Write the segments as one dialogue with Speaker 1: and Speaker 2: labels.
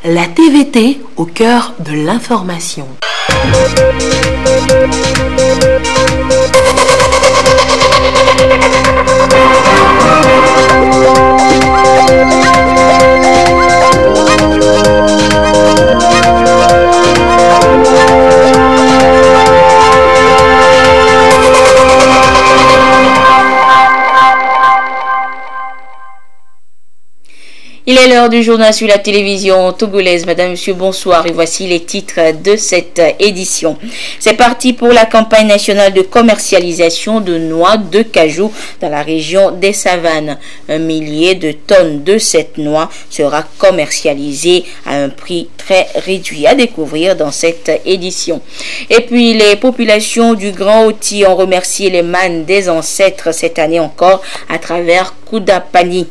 Speaker 1: la TVT au cœur de l'information.
Speaker 2: Il est l'heure du journal sur la télévision togolaise. Madame, Monsieur, bonsoir. Et voici les titres de cette édition. C'est parti pour la campagne nationale de commercialisation de noix de cajou dans la région des Savanes. 1 millier de tonnes de cette noix sera commercialisée à un prix très réduit à découvrir dans cette édition. Et puis, les populations du Grand Oti ont remercié les mânes des ancêtres cette année encore à travers Koudapani.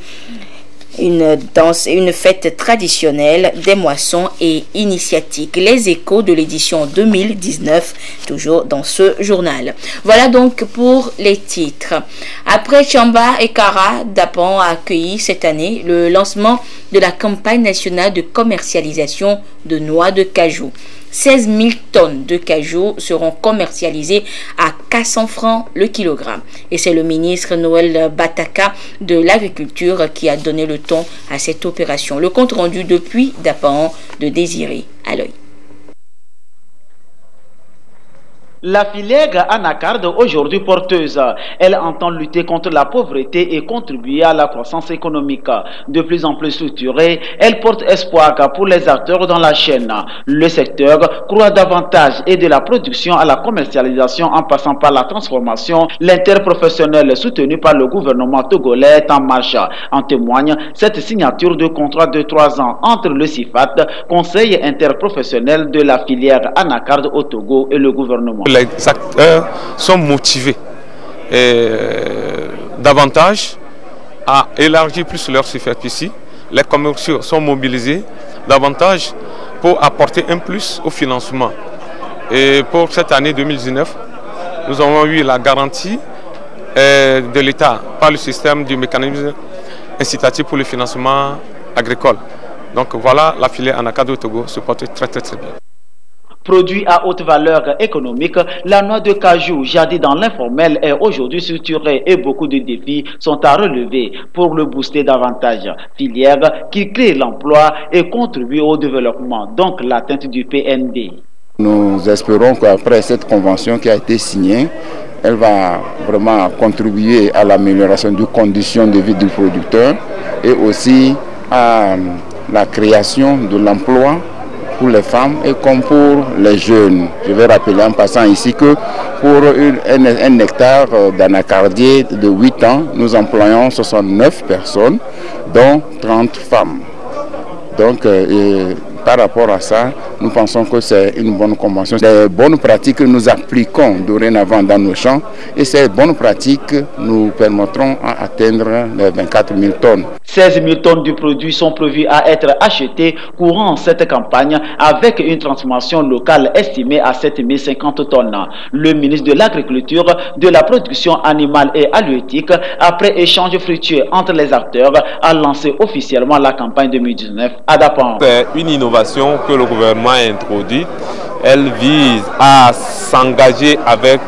Speaker 2: Une danse et une fête traditionnelle des moissons et initiatiques. Les échos de l'édition 2019, toujours dans ce journal. Voilà donc pour les titres. Après Chamba et Kara, Dapan a accueilli cette année le lancement de la campagne nationale de commercialisation de noix de cajou. 16 000 tonnes de cajou seront commercialisées à 400 francs le kilogramme. Et c'est le ministre Noël Bataka de l'Agriculture qui a donné le ton à cette opération. Le compte rendu depuis Dapan de Désiré Aloy.
Speaker 3: La filière anacarde, aujourd'hui porteuse, elle entend lutter contre la pauvreté et contribuer à la croissance économique. De plus en plus structurée, elle porte espoir pour les acteurs dans la chaîne. Le secteur croît davantage et de la production à la commercialisation en passant par la transformation, l'interprofessionnel soutenu par le gouvernement togolais est en marche. En témoigne cette signature de contrat de 3 ans entre le CIFAT, Conseil interprofessionnel de la filière anacarde au Togo, et le gouvernement.
Speaker 4: Les acteurs sont motivés davantage à élargir plus leur superficie. Les commerciaux sont mobilisés davantage pour apporter un plus au financement. Et pour cette année 2019, nous avons eu la garantie de l'État par le système du mécanisme incitatif pour le financement agricole. Donc voilà, la filière anacarde au Togo se porte très bien.
Speaker 3: Produit à haute valeur économique, la noix de cajou, jadis dans l'informel, est aujourd'hui structurée et beaucoup de défis sont à relever pour le booster davantage. Filière qui crée l'emploi et contribue au développement, donc l'atteinte du PNB.
Speaker 5: Nous espérons qu'après cette convention qui a été signée, elle va vraiment contribuer à l'amélioration des conditions de vie du producteur et aussi à la création de l'emploi pour les femmes et comme pour les jeunes. Je vais rappeler en passant ici que pour un hectare d'anacardier de 8 ans, nous employons 69 personnes, dont 30 femmes. Donc, par rapport à ça, nous pensons que c'est une bonne convention. Des bonnes pratiques que nous appliquons dorénavant dans nos champs et ces bonnes pratiques nous permettront d'atteindre les 24 000 tonnes.
Speaker 3: 16 000 tonnes du produit sont prévues à être achetées courant cette campagne avec une transformation locale estimée à 7 050 tonnes. Le ministre de l'Agriculture, de la Production animale et halieutique, après échange fructueux entre les acteurs, a lancé officiellement la campagne 2019 à Dapan.
Speaker 4: C'est une innovation que le gouvernement a introduite. Elle vise à s'engager avec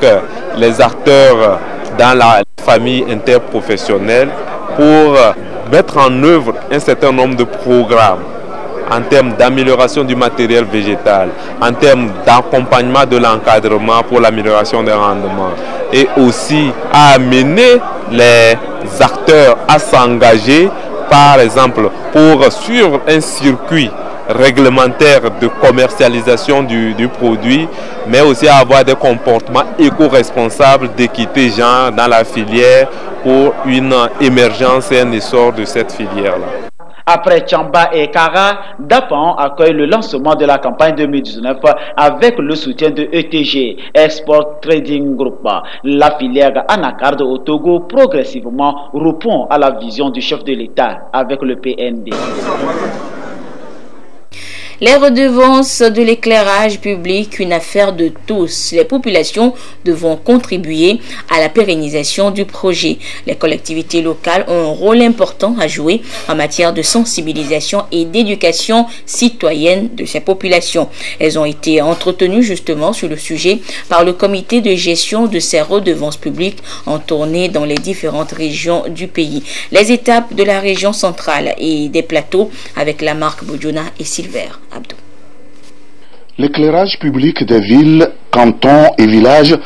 Speaker 4: les acteurs dans la famille interprofessionnelle pour mettre en œuvre un certain nombre de programmes en termes d'amélioration du matériel végétal, en termes d'accompagnement de l'encadrement pour l'amélioration des rendements et aussi à amener les acteurs à s'engager, par exemple, pour suivre un circuit réglementaire de commercialisation du produit, mais aussi à avoir des comportements éco-responsables d'équité genre dans la filière pour une émergence et un essor de cette filière-là.
Speaker 3: Après Chamba et Kara, Dapan accueille le lancement de la campagne 2019 avec le soutien de ETG, Export Trading Group. La filière anacarde au Togo progressivement répond à la vision du chef de l'État avec le PND.
Speaker 2: Les redevances de l'éclairage public, une affaire de tous. Les populations devront contribuer à la pérennisation du projet. Les collectivités locales ont un rôle important à jouer en matière de sensibilisation et d'éducation citoyenne de ces populations. Elles ont été entretenues justement sur le sujet par le comité de gestion de ces redevances publiques en tournée dans les différentes régions du pays. Les étapes de la région centrale et des plateaux avec la marque Bodjona et Silver Abdou.
Speaker 6: L'éclairage public des villes, cantons et villages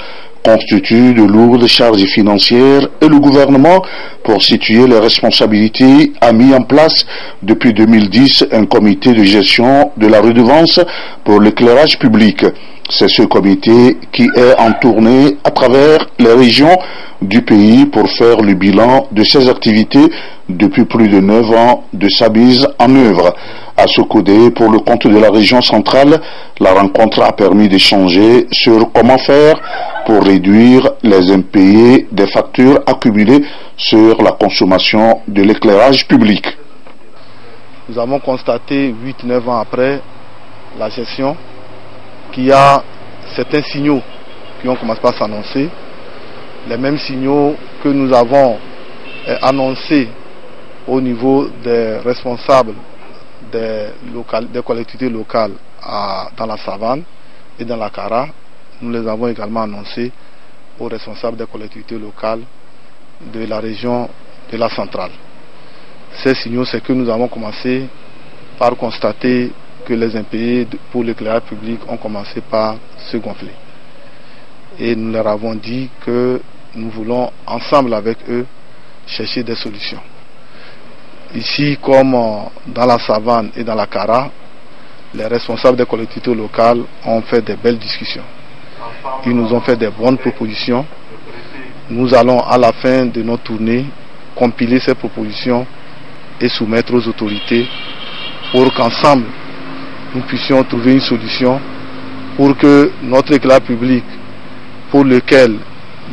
Speaker 6: constitue de lourdes charges financières et le gouvernement, pour situer les responsabilités, a mis en place depuis 2010 un comité de gestion de la redevance pour l'éclairage public. C'est ce comité qui est en tournée à travers les régions du pays pour faire le bilan de ses activités depuis plus de 9 ans de sa mise en œuvre. À Sokodé, pour le compte de la région centrale, la rencontre a permis d'échanger sur comment faire pour réduire les impayés des factures accumulées sur la consommation de l'éclairage public.
Speaker 7: Nous avons constaté 8-9 ans après la gestion qu'il y a certains signaux qui ont commencé à s'annoncer, les mêmes signaux que nous avons annoncés au niveau des responsables des collectivités locales dans la savane et dans la Kara. Nous les avons également annoncés aux responsables des collectivités locales de la région de la centrale. Ces signaux, c'est que nous avons commencé par constater que les impayés pour l'éclairage public ont commencé par se gonfler. Et nous leur avons dit que nous voulons ensemble avec eux chercher des solutions. Ici, comme dans la savane et dans la Kara, les responsables des collectivités locales ont fait des belles discussions. Ils nous ont fait des bonnes propositions. Nous allons à la fin de notre tournée compiler ces propositions et soumettre aux autorités pour qu'ensemble nous puissions trouver une solution pour que notre éclairage public, pour lequel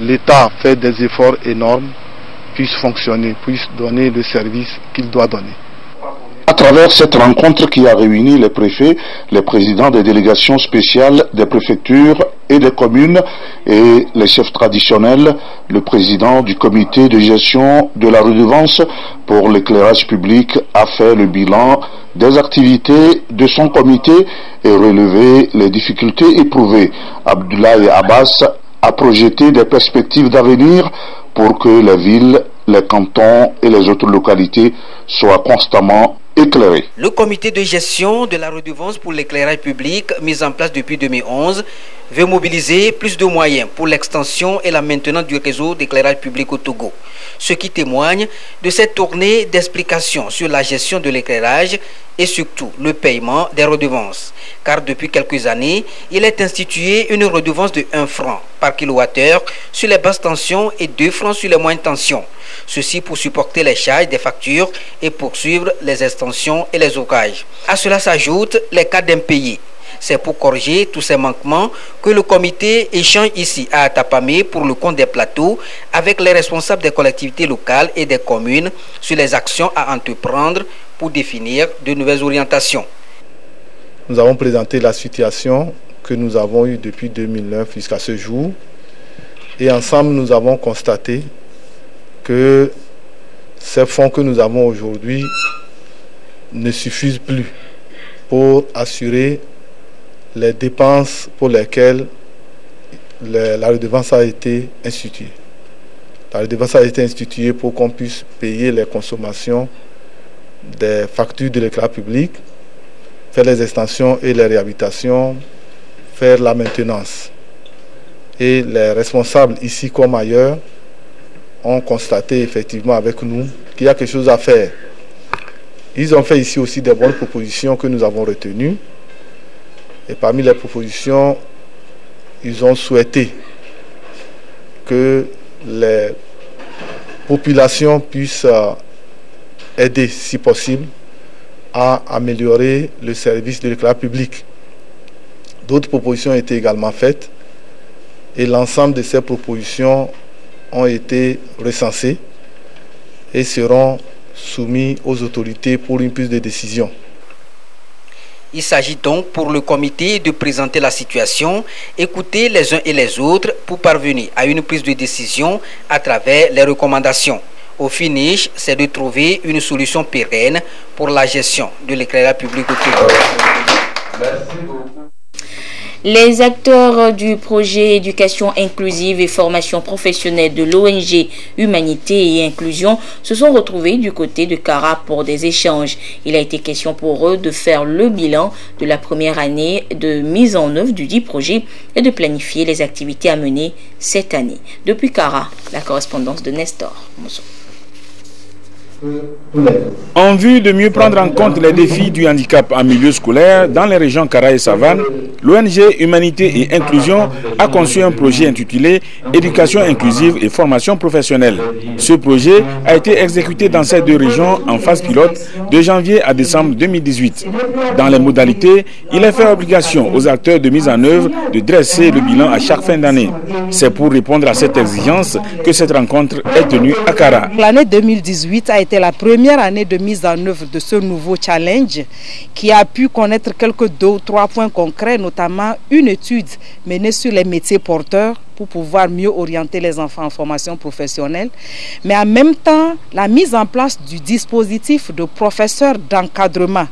Speaker 7: l'État fait des efforts énormes, puisse fonctionner, puisse donner le service qu'il doit donner.
Speaker 6: À travers cette rencontre qui a réuni les préfets, les présidents des délégations spéciales des préfectures et des communes et les chefs traditionnels, le président du comité de gestion de la redevance pour l'éclairage public a fait le bilan des activités de son comité et relevé les difficultés éprouvées. Abdoulaye Abbas a projeté des perspectives d'avenir pour que les villes, les cantons et les autres localités soient constamment éclairés.
Speaker 8: Le comité de gestion de la redevance pour l'éclairage public, mis en place depuis 2011, veut mobiliser plus de moyens pour l'extension et la maintenance du réseau d'éclairage public au Togo. Ce qui témoigne de cette tournée d'explications sur la gestion de l'éclairage et surtout le paiement des redevances. Car depuis quelques années, il est institué une redevance de 1 franc par kilowattheure sur les basses tensions et 2 francs sur les moyennes tensions. Ceci pour supporter les charges des factures et poursuivre les extensions et les ouvrages. À cela s'ajoutent les cas d'impayés. C'est pour corriger tous ces manquements que le comité échange ici à Atapamé pour le compte des plateaux avec les responsables des collectivités locales et des communes sur les actions à entreprendre pour définir de nouvelles orientations.
Speaker 7: Nous avons présenté la situation que nous avons eue depuis 2009 jusqu'à ce jour et ensemble nous avons constaté que ces fonds que nous avons aujourd'hui ne suffisent plus pour assurer les dépenses pour lesquelles la redevance a été instituée. La redevance a été instituée pour qu'on puisse payer les consommations des factures de l'éclairage public, faire les extensions et les réhabilitations, faire la maintenance. Et les responsables ici comme ailleurs ont constaté effectivement avec nous qu'il y a quelque chose à faire. Ils ont fait ici aussi des bonnes propositions que nous avons retenues. Et parmi les propositions, ils ont souhaité que les populations puissent aider, si possible, à améliorer le service de l'éclairage public. D'autres propositions ont été également faites et l'ensemble de ces propositions ont été recensées et seront soumis aux autorités pour une prise de décision.
Speaker 8: Il s'agit donc pour le comité de présenter la situation, écouter les uns et les autres pour parvenir à une prise de décision à travers les recommandations. Au finish, c'est de trouver une solution pérenne pour la gestion de l'éclairage public au Togo.
Speaker 4: Merci beaucoup.
Speaker 2: Les acteurs du projet éducation inclusive et formation professionnelle de l'ONG Humanité et Inclusion se sont retrouvés du côté de Kara pour des échanges. Il a été question pour eux de faire le bilan de la première année de mise en œuvre du dit projet et de planifier les activités à mener cette année. Depuis Kara, la correspondance de Nestor Mousson.
Speaker 9: En vue de mieux prendre en compte les défis du handicap en milieu scolaire dans les régions Kara et Savane, l'ONG Humanité et Inclusion a conçu un projet intitulé Éducation inclusive et formation professionnelle. Ce projet a été exécuté dans ces deux régions en phase pilote de janvier à décembre 2018. Dans les modalités, il est fait obligation aux acteurs de mise en œuvre de dresser le bilan à chaque fin d'année. C'est pour répondre à cette exigence que cette rencontre est tenue à Kara.
Speaker 10: L'année 2018 a été la première année de mise en œuvre de ce nouveau challenge qui a pu connaître quelques 2 ou 3 points concrets, notamment une étude menée sur les métiers porteurs pour pouvoir mieux orienter les enfants en formation professionnelle, mais en même temps la mise en place du dispositif de professeurs d'encadrement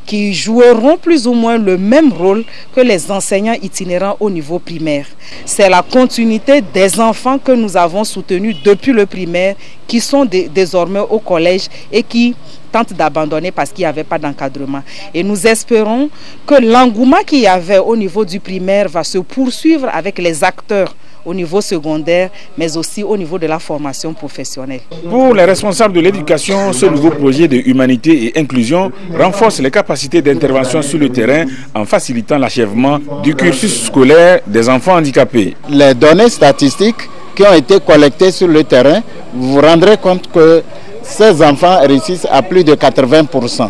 Speaker 10: qui joueront plus ou moins le même rôle que les enseignants itinérants au niveau primaire. C'est la continuité des enfants que nous avons soutenus depuis le primaire, qui sont désormais au collège et qui tentent d'abandonner parce qu'il n'y avait pas d'encadrement. Et nous espérons que l'engouement qu'il y avait au niveau du primaire va se poursuivre avec les acteurs au niveau secondaire, mais aussi au niveau de la formation professionnelle.
Speaker 9: Pour les responsables de l'éducation, ce nouveau projet de humanité et inclusion renforce les capacités d'intervention sur le terrain en facilitant l'achèvement du cursus scolaire des enfants handicapés.
Speaker 11: Les données statistiques qui ont été collectées sur le terrain, vous vous rendrez compte que ces enfants réussissent à plus de 80%.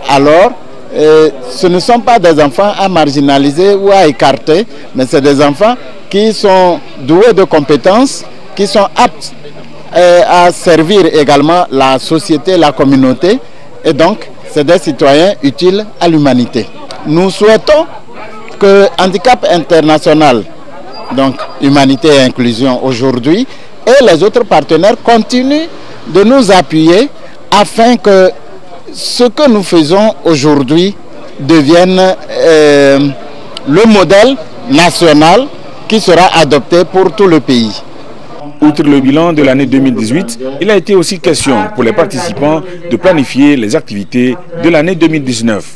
Speaker 11: Alors, ce ne sont pas des enfants à marginaliser ou à écarter, mais c'est des enfants qui sont doués de compétences, qui sont aptes à servir également la société, la communauté, et donc c'est des citoyens utiles à l'humanité. Nous souhaitons que Handicap International, donc Humanité et Inclusion aujourd'hui, et les autres partenaires continuent de nous appuyer afin que ce que nous faisons aujourd'hui devienne le modèle national qui sera adopté pour tout le pays.
Speaker 9: Outre le bilan de l'année 2018, il a été aussi question pour les participants de planifier les activités de l'année 2019.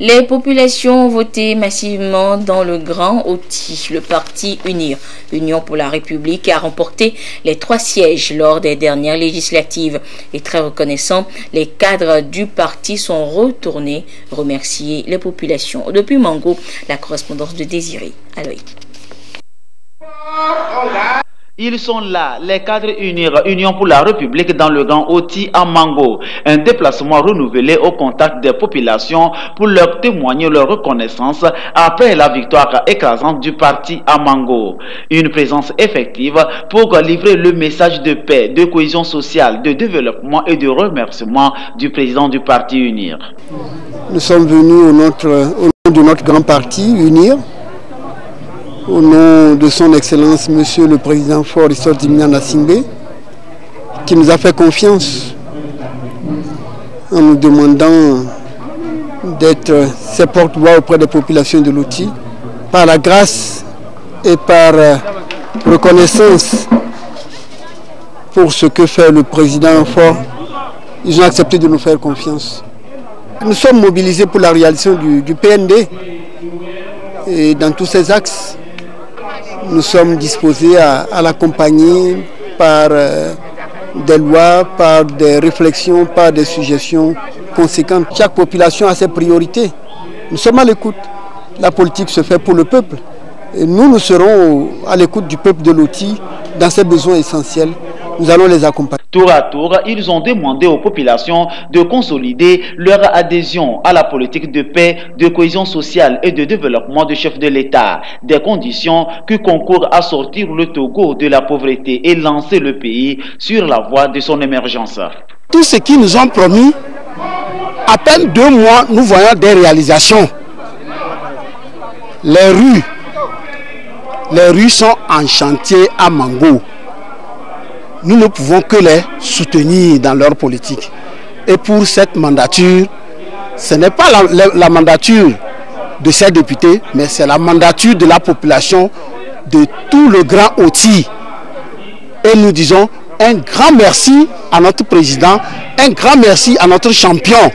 Speaker 2: Les populations ont voté massivement dans le Grand Oti. Le parti Union pour la République a remporté les 3 sièges lors des dernières législatives. Et très reconnaissants, les cadres du parti sont retournés remercier les populations. Depuis Mango, la correspondance de Désiré Aloï.
Speaker 3: Ils sont là, les cadres Union pour la République dans le Grand Oti à Mango. Un déplacement renouvelé au contact des populations pour leur témoigner leur reconnaissance après la victoire écrasante du parti à Mango. Une présence effective pour livrer le message de paix, de cohésion sociale, de développement et de remerciement du président du parti Unir.
Speaker 12: Nous sommes venus au nom de notre grand parti Unir, au nom de son Excellence, Monsieur le Président Faure Histoire Dimina Nassimbe, qui nous a fait confiance en nous demandant d'être ses porte-voix auprès des populations de l'Oti. Par la grâce et par reconnaissance pour ce que fait le Président Faure, ils ont accepté de nous faire confiance. Nous sommes mobilisés pour la réalisation du PND et dans tous ces axes. Nous sommes disposés à l'accompagner par des lois, par des réflexions, par des suggestions conséquentes. Chaque population a ses priorités. Nous sommes à l'écoute. La politique se fait pour le peuple. Et nous serons à l'écoute du peuple de l'Oti dans ses besoins essentiels. Nous allons les accompagner.
Speaker 3: Tour à tour, ils ont demandé aux populations de consolider leur adhésion à la politique de paix, de cohésion sociale et de développement du chef de l'État. Des conditions qui concourent à sortir le Togo de la pauvreté et lancer le pays sur la voie de son émergence.
Speaker 12: Tout ce qu'ils nous ont promis à peine 2 mois, nous voyons des réalisations. Les rues sont en chantier à Mango. Nous ne pouvons que les soutenir dans leur politique. Et pour cette mandature, ce n'est pas la mandature de ces députés, mais c'est la mandature de la population de tout le Grand Oti. Et nous disons un grand merci à notre président, un grand merci à notre champion.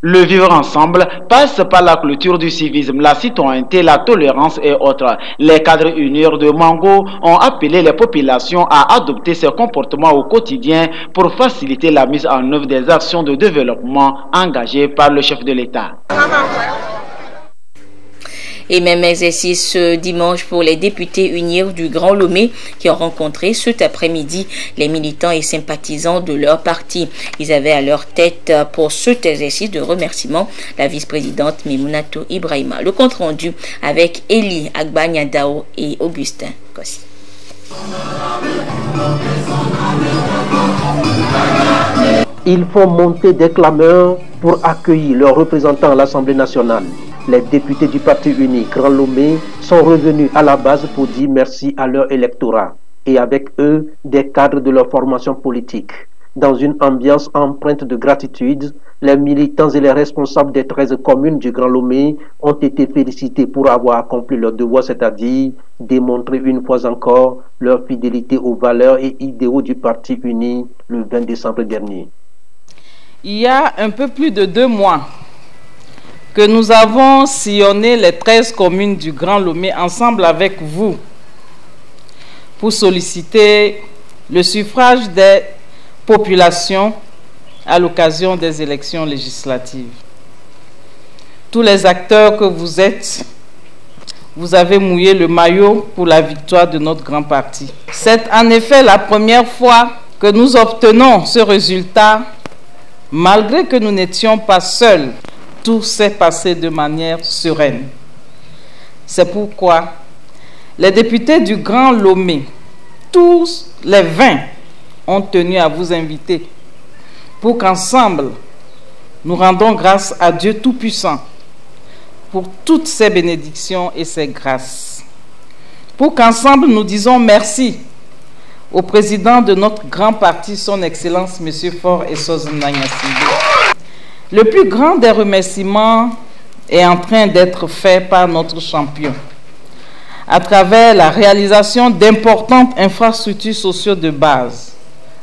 Speaker 3: Le vivre ensemble passe par la culture du civisme, la citoyenneté, la tolérance et autres. Les cadres unis de Mango ont appelé les populations à adopter ces comportements au quotidien pour faciliter la mise en œuvre des actions de développement engagées par le chef de l'État.
Speaker 2: Et même exercice ce dimanche pour les députés unis du Grand Lomé qui ont rencontré cet après-midi les militants et sympathisants de leur parti. Ils avaient à leur tête pour cet exercice de remerciement la vice-présidente Mimounatou Ibrahima. Le compte rendu avec Eli Agbanyadao et Augustin Kossi.
Speaker 13: Ils font monter des clameurs pour accueillir leurs représentants à l'Assemblée nationale. Les députés du Parti uni Grand Lomé sont revenus à la base pour dire merci à leur électorat et avec eux des cadres de leur formation politique. Dans une ambiance empreinte de gratitude, les militants et les responsables des 13 communes du Grand Lomé ont été félicités pour avoir accompli leur devoir, c'est-à-dire démontrer une fois encore leur fidélité aux valeurs et idéaux du Parti uni le 20 décembre dernier.
Speaker 10: Il y a un peu plus de 2 mois que nous avons sillonné les 13 communes du Grand Lomé ensemble avec vous pour solliciter le suffrage des populations à l'occasion des élections législatives. Tous les acteurs que vous êtes, vous avez mouillé le maillot pour la victoire de notre grand parti. C'est en effet la première fois que nous obtenons ce résultat, malgré que nous n'étions pas seuls. Tout s'est passé de manière sereine. C'est pourquoi les députés du Grand Lomé, tous les 20, ont tenu à vous inviter pour qu'ensemble, nous rendons grâce à Dieu Tout-Puissant pour toutes ses bénédictions et ses grâces. Pour qu'ensemble, nous disons merci au président de notre grand parti, son Excellence, M. Faure Essozi-Nagnassingbe. Le plus grand des remerciements est en train d'être fait par notre champion à travers la réalisation d'importantes infrastructures sociales de base,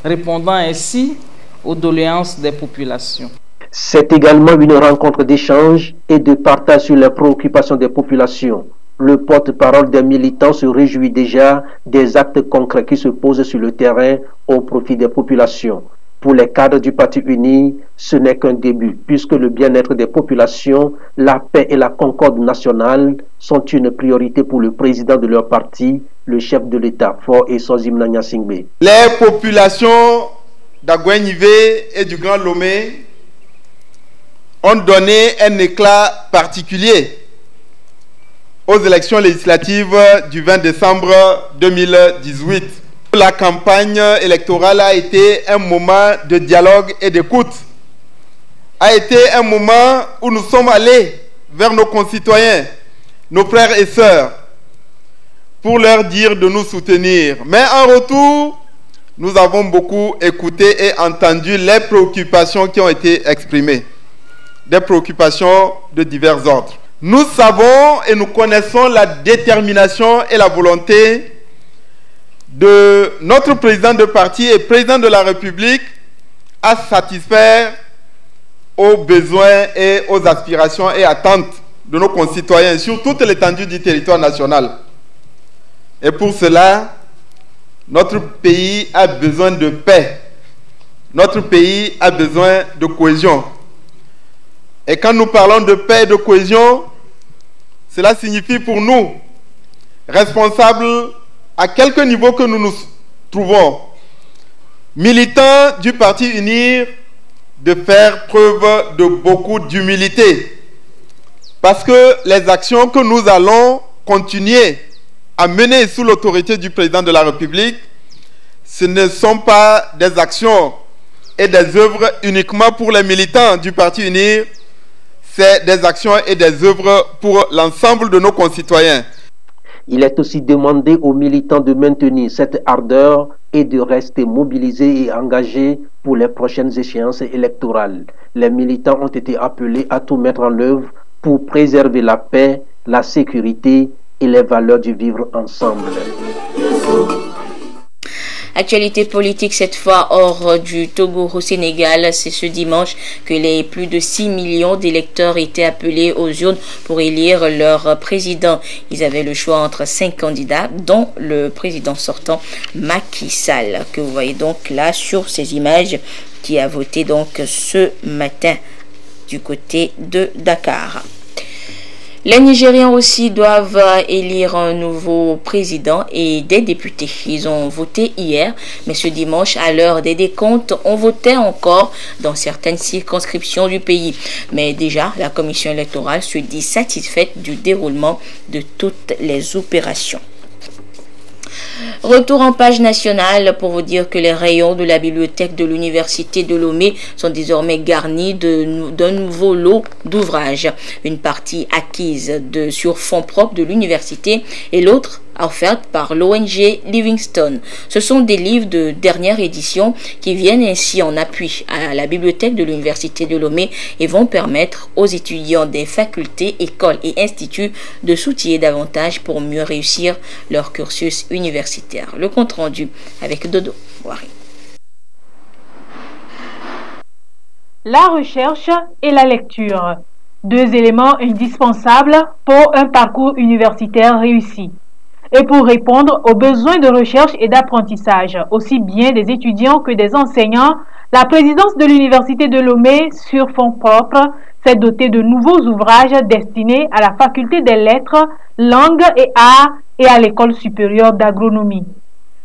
Speaker 10: répondant ainsi aux doléances des populations.
Speaker 13: C'est également une rencontre d'échange et de partage sur les préoccupations des populations. Le porte-parole des militants se réjouit déjà des actes concrets qui se posent sur le terrain au profit des populations. Pour les cadres du Parti uni, ce n'est qu'un début, puisque le bien-être des populations, la paix et la concorde nationale sont une priorité pour le président de leur parti, le chef de l'État, Faure Essozi-Nagnassingbe.
Speaker 14: Les populations d'Aguenivé et du Grand Lomé ont donné un éclat particulier aux élections législatives du 20 décembre 2018. La campagne électorale a été un moment de dialogue et d'écoute, a été un moment où nous sommes allés vers nos concitoyens, nos frères et sœurs, pour leur dire de nous soutenir. Mais en retour, nous avons beaucoup écouté et entendu les préoccupations qui ont été exprimées, des préoccupations de divers ordres. Nous savons et nous connaissons la détermination et la volonté de notre président de parti et président de la République à satisfaire aux besoins et aux aspirations et attentes de nos concitoyens sur toute l'étendue du territoire national. Et pour cela, notre pays a besoin de paix. Notre pays a besoin de cohésion. Et quand nous parlons de paix et de cohésion, cela signifie pour nous, responsables à quelque niveau que nous nous trouvons, militants du Parti uni, de faire preuve de beaucoup d'humilité. Parce que les actions que nous allons continuer à mener sous l'autorité du président de la République, ce ne sont pas des actions et des œuvres uniquement pour les militants du Parti uni, c'est des actions et des œuvres pour l'ensemble de nos concitoyens.
Speaker 13: Il est aussi demandé aux militants de maintenir cette ardeur et de rester mobilisés et engagés pour les prochaines échéances électorales. Les militants ont été appelés à tout mettre en œuvre pour préserver la paix, la sécurité et les valeurs du vivre ensemble.
Speaker 2: Actualité politique cette fois hors du Togo au Sénégal. C'est ce dimanche que les plus de 6 millions d'électeurs étaient appelés aux urnes pour élire leur président. Ils avaient le choix entre 5 candidats, dont le président sortant Macky Sall, que vous voyez donc là sur ces images, qui a voté donc ce matin du côté de Dakar. Les Nigériens aussi doivent élire un nouveau président et des députés. Ils ont voté hier, mais ce dimanche, à l'heure des décomptes, on votait encore dans certaines circonscriptions du pays. Mais déjà, la commission électorale se dit satisfaite du déroulement de toutes les opérations. Retour en page nationale pour vous dire que les rayons de la bibliothèque de l'université de Lomé sont désormais garnis d'un nouveau lot d'ouvrages. Une partie acquise sur fonds propres de l'université et l'autre offerte par l'ONG Livingstone. Ce sont des livres de dernière édition qui viennent ainsi en appui à la bibliothèque de l'université de Lomé et vont permettre aux étudiants des facultés, écoles et instituts de s'outiller davantage pour mieux réussir leur cursus universitaire. Le compte rendu avec Dodo Wari.
Speaker 15: La recherche et la lecture, deux éléments indispensables pour un parcours universitaire réussi. Et pour répondre aux besoins de recherche et d'apprentissage, aussi bien des étudiants que des enseignants, la présidence de l'université de Lomé, sur fonds propres, s'est dotée de nouveaux ouvrages destinés à la faculté des lettres, langues et arts et à l'école supérieure d'agronomie.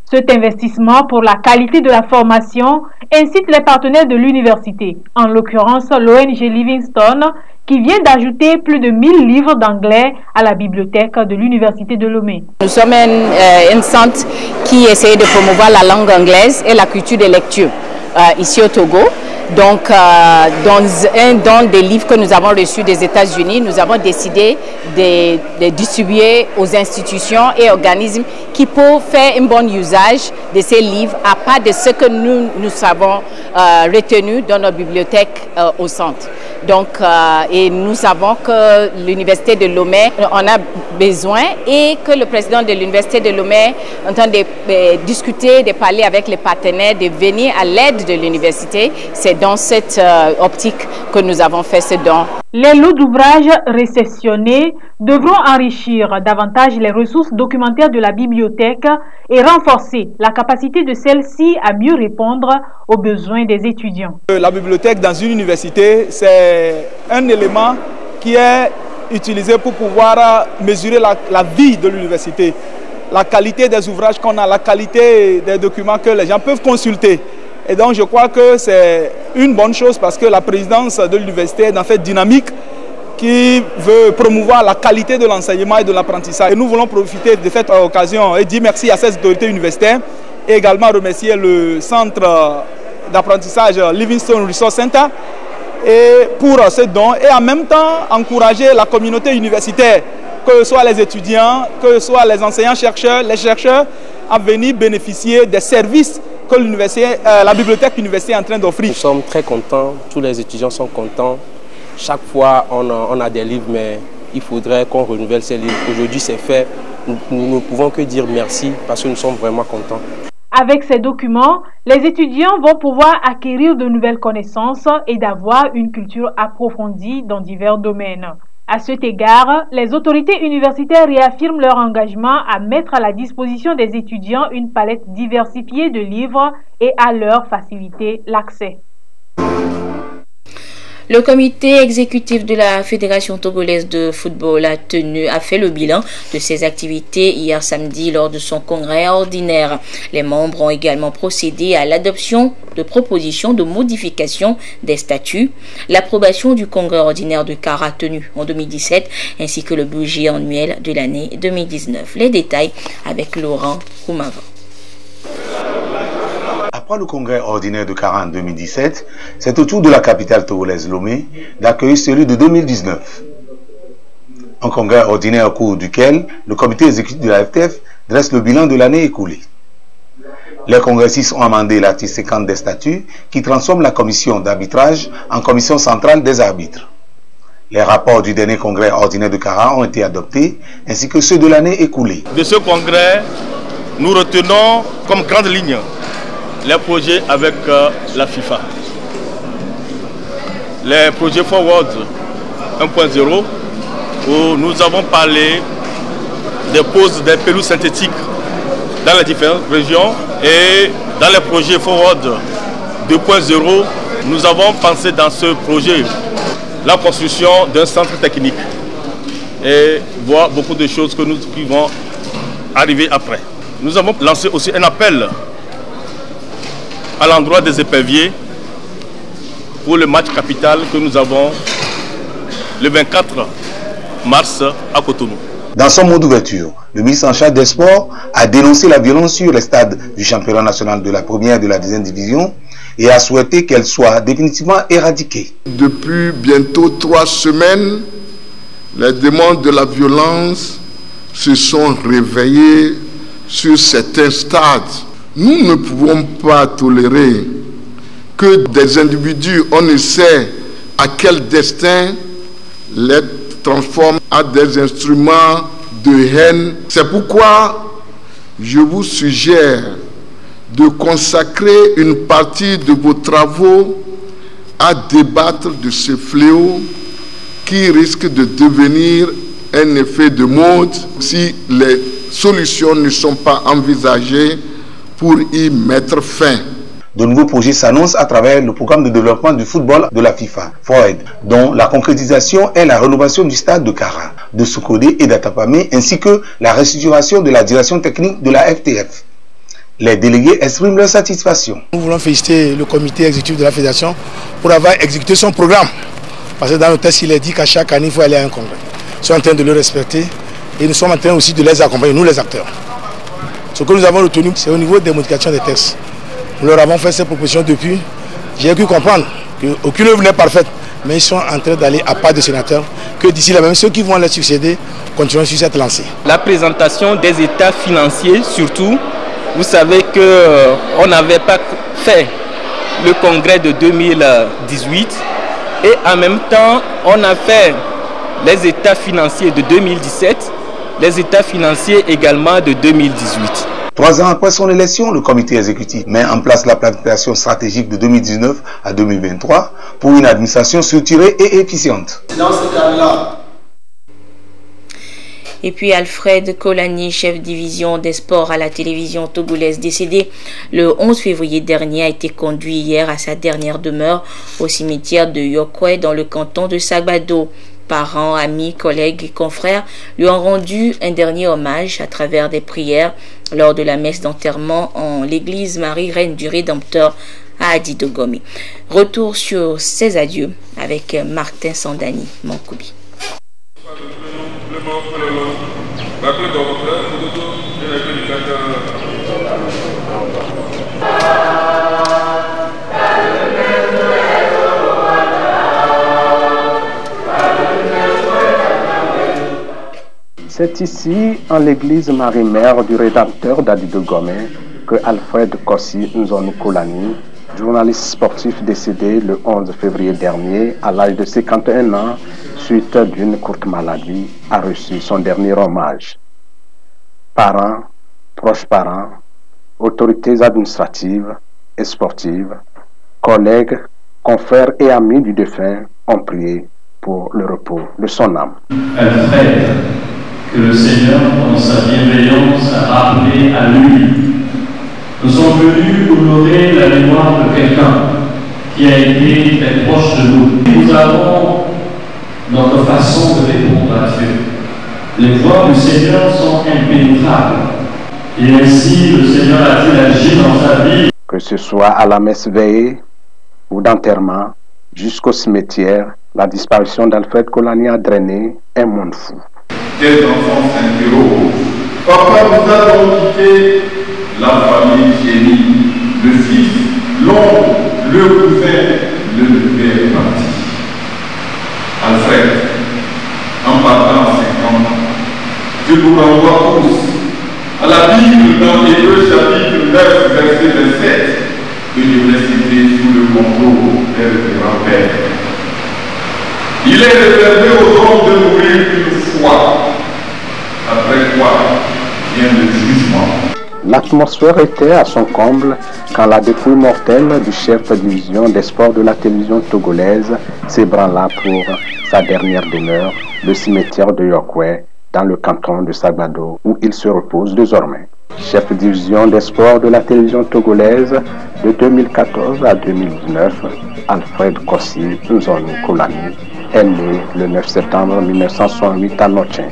Speaker 15: Cet investissement pour la qualité de la formation incite les partenaires de l'université, en l'occurrence l'ONG Livingstone, qui vient d'ajouter plus de 1000 livres d'anglais à la bibliothèque de l'université de Lomé.
Speaker 16: Nous sommes un centre qui essaie de promouvoir la langue anglaise et la culture de lecture ici au Togo. Donc, dans des livres que nous avons reçus des États-Unis, nous avons décidé de distribuer aux institutions et organismes qui peuvent faire un bon usage de ces livres à part de ce que nous savons retenu dans nos bibliothèques au centre. Donc, et nous savons que l'université de Lomé en a besoin et que le président de l'université de Lomé est en train de discuter, de parler avec les partenaires, de venir à l'aide de l'université. C'est dans cette optique que nous avons fait ce don.
Speaker 15: Les lots d'ouvrages réceptionnés devront enrichir davantage les ressources documentaires de la bibliothèque et renforcer la capacité de celle-ci à mieux répondre aux besoins des étudiants.
Speaker 17: La bibliothèque dans une université, c'est un élément qui est utilisé pour pouvoir mesurer la vie de l'université, la qualité des ouvrages qu'on a, la qualité des documents que les gens peuvent consulter. Et donc je crois que c'est une bonne chose parce que la présidence de l'université est dans cette dynamique qui veut promouvoir la qualité de l'enseignement et de l'apprentissage. Et nous voulons profiter de cette occasion et dire merci à ces autorités universitaires et également remercier le centre d'apprentissage Livingstone Resource Center et pour ce don et en même temps encourager la communauté universitaire, que ce soit les étudiants, que ce soit les enseignants-chercheurs, les chercheurs, à venir bénéficier des services que la bibliothèque universitaire est en train d'offrir.
Speaker 18: Nous sommes très contents, tous les étudiants sont contents. Chaque fois, on a des livres, mais il faudrait qu'on renouvelle ces livres. Aujourd'hui, c'est fait. Nous ne pouvons que dire merci parce que nous sommes vraiment contents.
Speaker 15: Avec ces documents, les étudiants vont pouvoir acquérir de nouvelles connaissances et d'avoir une culture approfondie dans divers domaines. À cet égard, les autorités universitaires réaffirment leur engagement à mettre à la disposition des étudiants une palette diversifiée de livres et à leur faciliter l'accès.
Speaker 2: Le comité exécutif de la Fédération togolaise de football a fait le bilan de ses activités hier samedi lors de son congrès ordinaire. Les membres ont également procédé à l'adoption de propositions de modification des statuts, l'approbation du congrès ordinaire de Kara tenu en 2017 ainsi que le budget annuel de l'année 2019. Les détails avec Laurent Koumava.
Speaker 19: Après le congrès ordinaire de Kara en 2017, c'est au tour de la capitale togolaise Lomé d'accueillir celui de 2019. Un congrès ordinaire au cours duquel le comité exécutif de la FTF dresse le bilan de l'année écoulée. Les congressistes ont amendé l'article 50 des statuts qui transforme la commission d'arbitrage en commission centrale des arbitres. Les rapports du dernier congrès ordinaire de Kara ont été adoptés, ainsi que ceux de l'année écoulée.
Speaker 20: De ce congrès, nous retenons comme grande ligne les projets avec la FIFA. Les projets Forward 1.0, où nous avons parlé des poses des pelouses synthétiques dans les différentes régions, et dans les projets Forward 2.0, nous avons pensé dans ce projet la construction d'un centre technique et voir beaucoup de choses qui vont arriver après. Nous avons lancé aussi un appel à l'endroit des éperviers pour le match capital que nous avons le 24 mars à Cotonou.
Speaker 19: Dans son mot d'ouverture, le ministre en charge des Sports a dénoncé la violence sur les stades du championnat national de la première et de la deuxième division et a souhaité qu'elle soit définitivement éradiquée.
Speaker 21: Depuis bientôt 3 semaines, les démons de la violence se sont réveillés sur certains stades. Nous ne pouvons pas tolérer que des individus, on ne sait à quel destin, les transforment en des instruments de haine. C'est pourquoi je vous suggère de consacrer une partie de vos travaux à débattre de ce fléau qui risque de devenir un effet de mode si les solutions ne sont pas envisagées pour y mettre fin.
Speaker 19: De nouveaux projets s'annoncent à travers le programme de développement du football de la FIFA, FOED, dont la concrétisation est la rénovation du stade de Kara, de Soukodé et d'Atapamé, ainsi que la restructuration de la direction technique de la FTF. Les délégués expriment leur satisfaction.
Speaker 22: Nous voulons féliciter le comité exécutif de la fédération pour avoir exécuté son programme. Parce que dans le texte, il est dit qu'à chaque année, il faut aller à un congrès. Ils sont en train de le respecter et nous sommes en train aussi de les accompagner, nous les acteurs. Ce que nous avons retenu, c'est au niveau des modifications des textes. Nous leur avons fait ces propositions depuis. J'ai pu comprendre qu'aucune œuvre n'est parfaite, mais ils sont en train d'aller à pas de sénateurs, que d'ici là même, ceux qui vont les succéder continueront sur cette lancée.
Speaker 23: La présentation des états financiers, surtout, vous savez qu'on n'avait pas fait le congrès de 2018 et en même temps, on a fait les états financiers de 2017, les états financiers également de 2018.
Speaker 19: 3 ans après son élection, le comité exécutif met en place la planification stratégique de 2019 à 2023 pour une administration structurée et efficiente.
Speaker 21: Dans ce cadre-là.
Speaker 2: Et puis Alfred Kolani, chef division des sports à la télévision togolaise, décédé le 11 février dernier, a été conduit hier à sa dernière demeure au cimetière de Yokwe dans le canton de Sagbado. Parents, amis, collègues et confrères lui ont rendu un dernier hommage à travers des prières lors de la messe d'enterrement en l'église Marie-Reine du Rédempteur à Adidogomi. Retour sur ces adieux avec Martin Sandani Mankoubi.
Speaker 13: C'est ici, en l'église Marie-Mère du Rédempteur d'Adidogomi, que Alfred Kossi Nzonu Kolani, journaliste sportif décédé le 11 février dernier à l'âge de 51 ans suite d'une courte maladie, a reçu son dernier hommage. Parents, proches parents, autorités administratives et sportives, collègues, confrères et amis du défunt ont prié pour le repos de son âme.
Speaker 24: Alfred, que le Seigneur, dans sa bienveillance, a rappelé à lui. Nous sommes venus honorer la mémoire de quelqu'un qui a été très proche de nous. Nous avons notre façon de répondre à Dieu. Les voies du Seigneur sont impénétrables. Et ainsi, le Seigneur a-t-il agi dans sa vie.
Speaker 13: Que ce soit à la messe veillée ou d'enterrement, jusqu'au cimetière, la disparition d'Alfred Kolani a drainé un monde fou.
Speaker 21: Des enfants s'interrogent. Papa vous a donc quitté la famille génie,
Speaker 1: le fils, l'oncle, le cousin, le père parti. Alfred, en partant en 50, je vous renvoie tous à la Bible dans Hébreux chapitre 9, verset 27, que l'université sous le contrôle des référents pères. Il est réservé aux hommes de mourir une fois, après quoi vient le jugement.
Speaker 5: L'atmosphère était à son comble quand la dépouille mortelle du chef de division des sports de la télévision togolaise s'ébranla pour sa dernière demeure, le cimetière de Yokwe, dans le canton de Sagbado, où il se repose désormais. Chef de division des sports de la télévision togolaise de 2014 à 2019, Alfred Kossi Nzonu Kolani est né le 9 septembre 1968 à Notchen.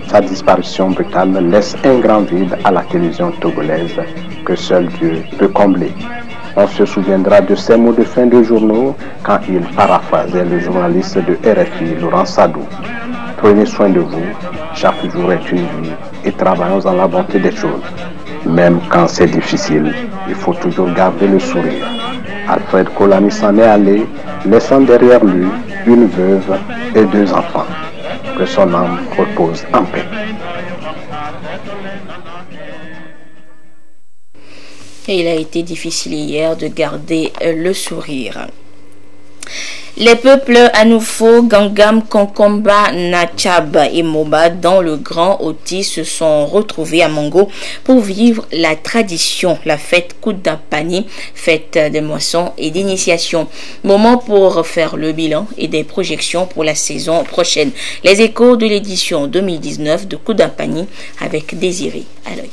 Speaker 5: Sa disparition brutale laisse un grand vide à la télévision togolaise que seul Dieu peut combler. On se souviendra de ces mots de fin de journaux quand il paraphrasait le journaliste de RFI, Laurent Sadou. Prenez soin de vous, chaque jour est une vie et travaillons dans la bonté des choses. Même quand c'est difficile, il faut toujours garder le sourire. Alfred Kolani s'en est allé, laissant derrière lui une veuve et 2 enfants. Que son âme repose en paix.
Speaker 2: Et il a été difficile hier de garder le sourire. Les peuples Anoufo, Gangam, Konkomba, Nachab et Moba dans le Grand Oti se sont retrouvés à Mango pour vivre la tradition, la fête Koudapani, fête des moissons et d'initiation. Moment pour faire le bilan et des projections pour la saison prochaine. Les échos de l'édition 2019 de Koudapani avec Désiré à l'œil.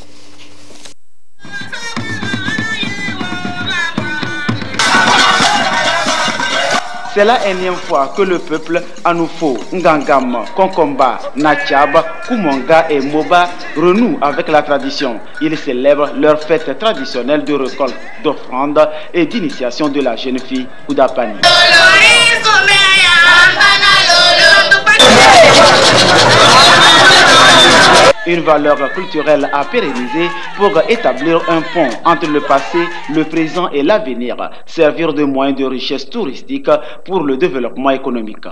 Speaker 3: C'est la énième fois que le peuple Anoufo, Ngangam, Konkomba, Nachab, Kumonga et Moba renouent avec la tradition. Ils célèbrent leur fête traditionnelle de récolte, d'offrande et d'initiation de la jeune fille Koudapani. Une valeur culturelle à pérenniser pour établir un pont entre le passé, le présent et l'avenir, servir de moyen de richesse touristique pour le développement économique.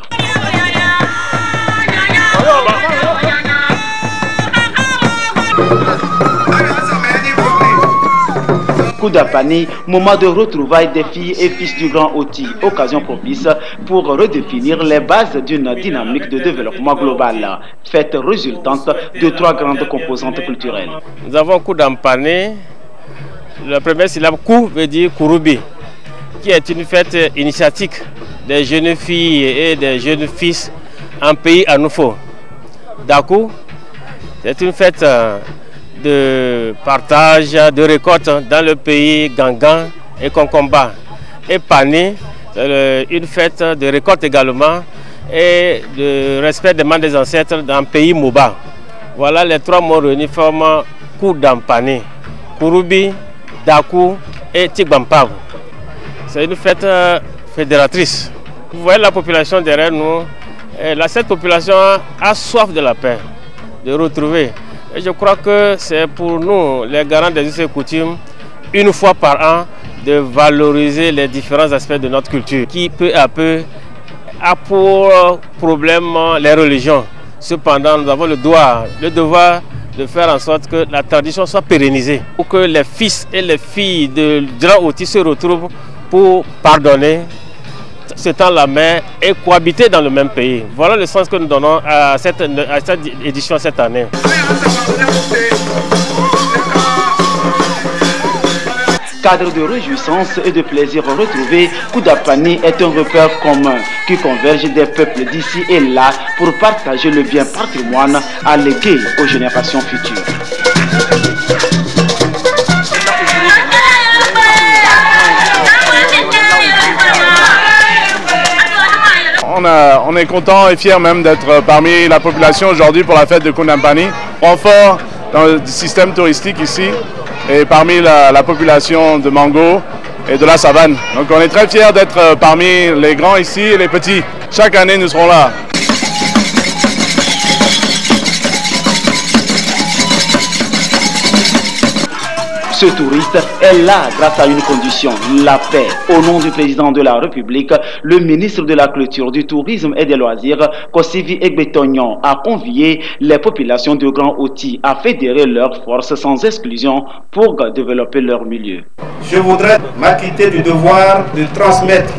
Speaker 3: Koudapani, moment de retrouvailles des filles et fils du Grand Oti, occasion propice pour redéfinir les bases d'une dynamique de développement global, fête résultante de 3 grandes composantes culturelles.
Speaker 6: Nous avons Koudapani, la première syllabe Kou veut dire Kouroubi, qui est une fête initiatique des jeunes filles et des jeunes fils en pays Anoufo. Dakou, c'est une fête de partage, de récolte dans le pays Gangan et Konkomba. Et Pani, c'est une fête de récolte également et de respect des demandes des ancêtres dans le pays Moba. Voilà les 3 mots réunis forment Koudapani, Kouroubi, Dakou et Tigbampav. C'est une fête fédératrice. Vous voyez la population derrière nous. Et cette population a soif de la paix, de retrouver. Et je crois que c'est pour nous, les garants des us et coutumes, une fois par an, de valoriser les différents aspects de notre culture, qui peu à peu a pour problème les religions. Cependant, nous avons le devoir de faire en sorte que la tradition soit pérennisée, pour que les fils et les filles de Grand Oti se retrouvent pour pardonner, se tendre la main et cohabiter dans le même pays. Voilà le sens que nous donnons à cette édition cette année.
Speaker 3: Cadre de réjouissance et de plaisir retrouvé, Koudapani est un repère commun qui converge des peuples d'ici et là pour partager le bien patrimoine à léguer aux générations futures.
Speaker 7: On est content et fier même d'être parmi la population aujourd'hui pour la fête de Koudapani. Renfort dans le système touristique ici et parmi la population de Mango et de la savane. Donc on est très fiers d'être parmi les grands ici et les petits. Chaque année nous serons là.
Speaker 3: Ce touriste est là grâce à une condition, la paix. Au nom du président de la République, le ministre de la Culture, du Tourisme et des Loisirs, Kosivi Egbetonyon, a convié les populations de Grand Oti à fédérer leurs forces sans exclusion pour développer leur milieu.
Speaker 4: Je voudrais m'acquitter du devoir de transmettre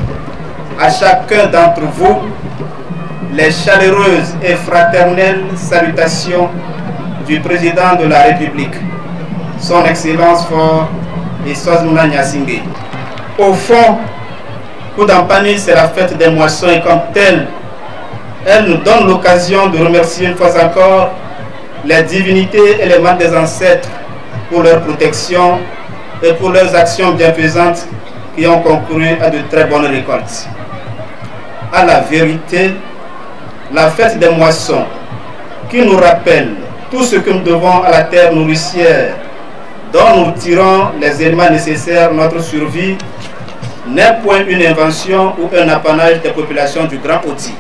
Speaker 4: à chacun d'entre vous les chaleureuses et fraternelles salutations du président de la République, son Excellence Fort Eswazmouna Nyassingbe. Au fond, Koudampani, c'est la fête des moissons et comme telle, elle nous donne l'occasion de remercier une fois encore les divinités et les mains des ancêtres pour leur protection et pour leurs actions bienfaisantes qui ont concouru à de très bonnes récoltes. À la vérité, la fête des moissons qui nous rappelle tout ce que nous devons à la terre nourricière dont nous tirons les éléments nécessaires à notre survie n'est point une invention ou un apanage des populations du Grand Oti.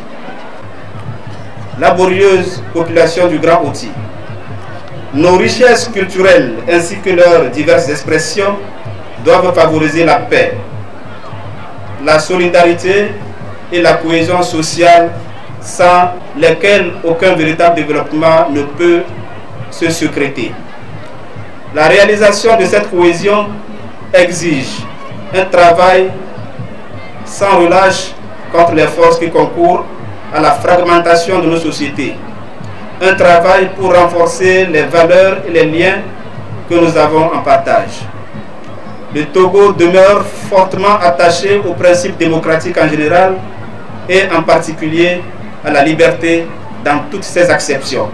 Speaker 4: Laborieuse population du Grand Oti, nos richesses culturelles ainsi que leurs diverses expressions doivent favoriser la paix, la solidarité et la cohésion sociale sans lesquelles aucun véritable développement ne peut se sécréter. La réalisation de cette cohésion exige un travail sans relâche contre les forces qui concourent à la fragmentation de nos sociétés. Un travail pour renforcer les valeurs et les liens que nous avons en partage. Le Togo demeure fortement attaché aux principes démocratiques en général et en particulier à la liberté dans toutes ses acceptions.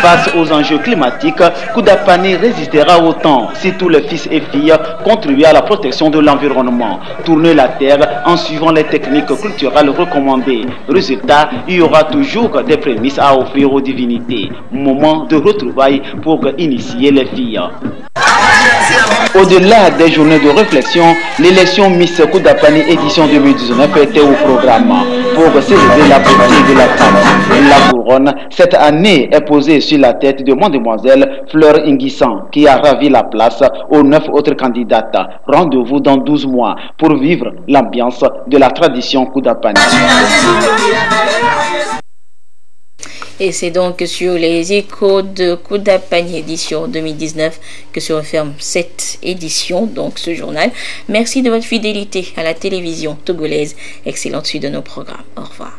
Speaker 3: Face aux enjeux climatiques, Koudampani résistera au temps si tous les fils et filles contribuent à la protection de l'environnement, tourner la terre en suivant les techniques culturelles recommandées. Résultat, il y aura toujours des prémices à offrir aux divinités. Moment de retrouvailles pour initier les filles. Au-delà des journées de réflexion, l'élection Miss Koudampani édition 2019 était au programme. Pour célébrer la beauté de la femme, la couronne, cette année est posée sur la tête de mademoiselle Fleur Nguissan, qui a ravi la place aux 9 autres candidates. Rendez-vous dans 12 mois pour vivre l'ambiance de la tradition Koudampani.
Speaker 2: Et c'est donc sur les échos de Koudampani édition 2019 que se referme cette édition, donc ce journal. Merci de votre fidélité à la télévision togolaise. Excellente suite de nos programmes. Au revoir.